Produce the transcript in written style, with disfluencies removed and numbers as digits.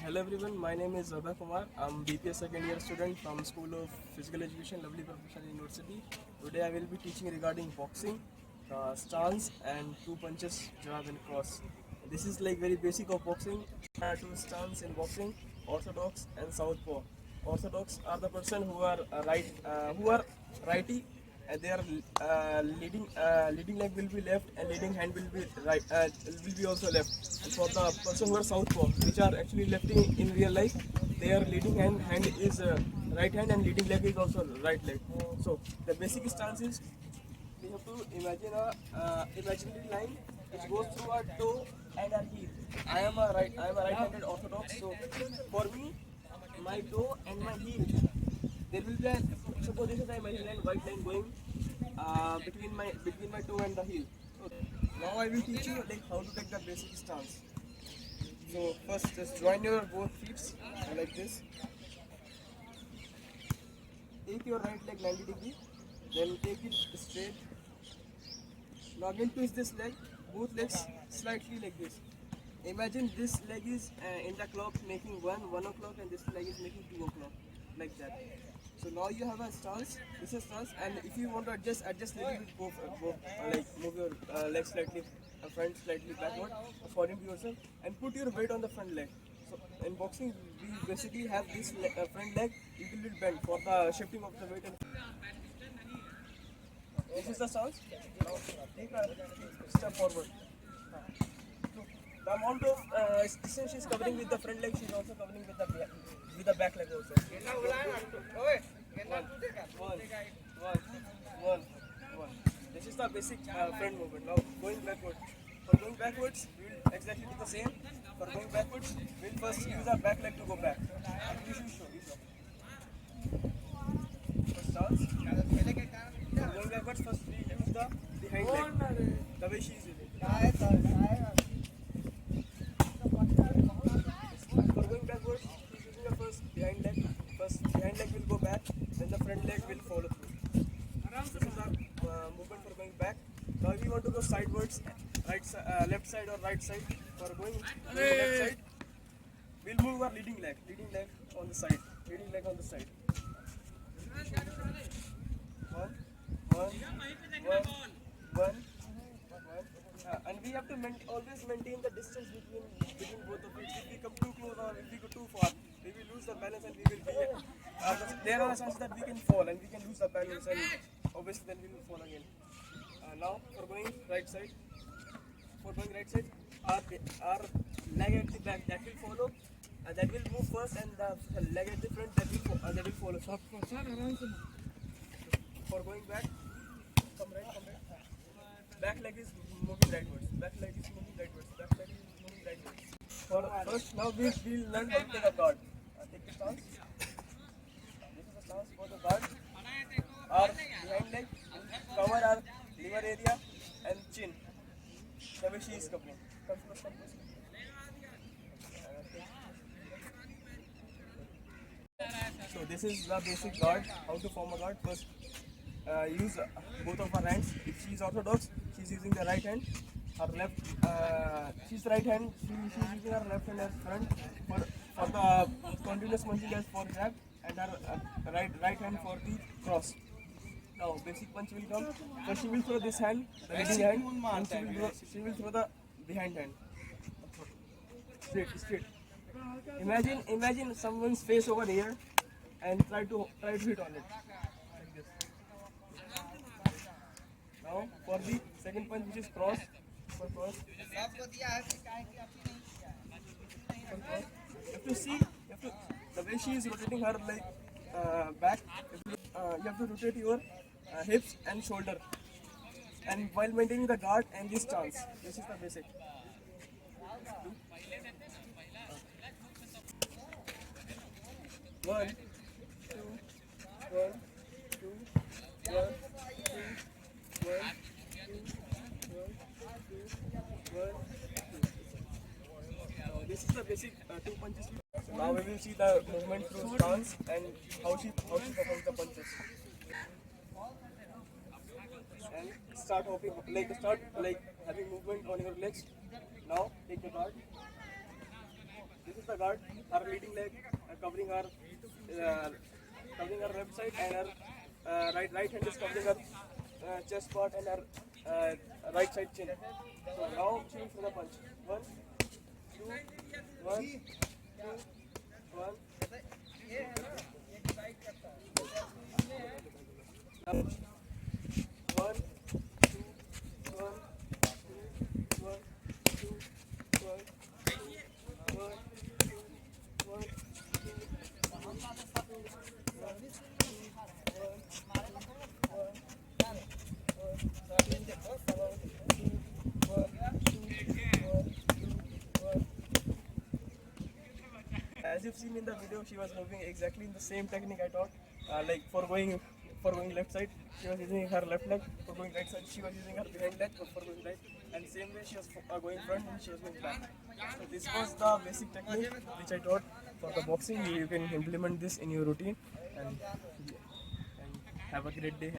Hello everyone, my name is Abhay Kumar. I'm BPS second year student from School of Physical Education, Lovely Professional University. Today I will be teaching regarding boxing, stance and two punches, jab and cross. This is like very basic of boxing. Two stance in boxing, orthodox and southpaw. Orthodox are the person who are who are righty, and their leading leg will be left and leading hand will be right, will be also left. And for the person who are southpaw, which are actually lefty in real life, their leading hand is right hand and leading leg is also right leg. So the basic stance is we have to imagine a imaginary line which goes through our toe and our heel. I am a right-handed orthodox, so for me, my toe and my heel, there will be an suppose this is a imaginary line, white line going between my toe and the heel. So now I will teach you like how to take the basic stance. So first, just join your both feet like this. Take your right leg 90 degree, then take it straight. Now again twist this leg, both legs slightly like this. Imagine this leg is in the clock making 1 o'clock, and this leg is making 2 o'clock, like that. So now you have a stance, this is stance, and if you want to adjust little bit, like move your leg slightly front, slightly backward, according to yourself, and put your weight on the front leg. So in boxing, we basically have this front leg little bit bent for the shifting of the weight. And this is the stance. Now take a step forward. The amount of distance she is covering with the front leg, she is also covering with the back leg also. One. This is the basic front movement. Now going backward. For going backwards, we will exactly do the same. For going backwards, we will first use our back leg to go back. You should show. First stance. For going backwards, first we use the behind leg. The way she is using. For going backwards, she's using the first behind leg. First behind leg will go back, then the front leg will follow through. This is our movement for going back. Now if we want to go sidewards, left side or right side. For going left side, we'll move our leading leg on the side, One. And we have to always maintain the distance between both of it. If we come too close or if we go too far, we will lose the balance and we will be. There are chances that we can fall and we can lose the balance, and obviously then we will fall again. Now for going right side, our leg at the back that will follow. That will move first, and the leg at the front that will follow. For going back, come right. Back leg is moving rightwards. For first, now we will learn how to take a guard. Take the stance. This is the stance for the guard. Our behind leg will cover our liver area and chin. The way she is covering. Come close. So this is the basic guard. How to form a guard? First, use both of her hands. If she is orthodox, she is using the right hand. Her left, she's right hand. She is using her left hand as front for the continuous punching as for jab, and her right hand for the cross. Now basic punch will come. So she will throw this hand, the leading hand, and she will throw the behind hand. Straight. Imagine someone's face over here, and try to hit on it. Like this. Now for the second punch, which is cross. For cross. You have to see the way she is rotating her back. You have to rotate your hips and shoulder, and while maintaining the guard and this stance. This is the basic. One, two. This is the basic two punches. So now we will see the movement through stance and how she performs the punches. And start having movement on your legs. Now take the guard. This is the the guard, her leading leg, covering her left side, and her right hand is covering her chest part and her right side chin. So now she will throw the punch. 1, 2, 1, 2, 1. Now, 1, 2, 1, 2, 1, 2, 1, 1, 2, 1, 2, 1. As you've seen in the video, she was moving exactly in the same technique I taught. Like for going left side, she was using her left leg. For going right side, she was using her behind leg. For going right, and same way she was going front and she was going back. So this was the basic technique which I taught for the boxing. You can implement this in your routine and have a great day.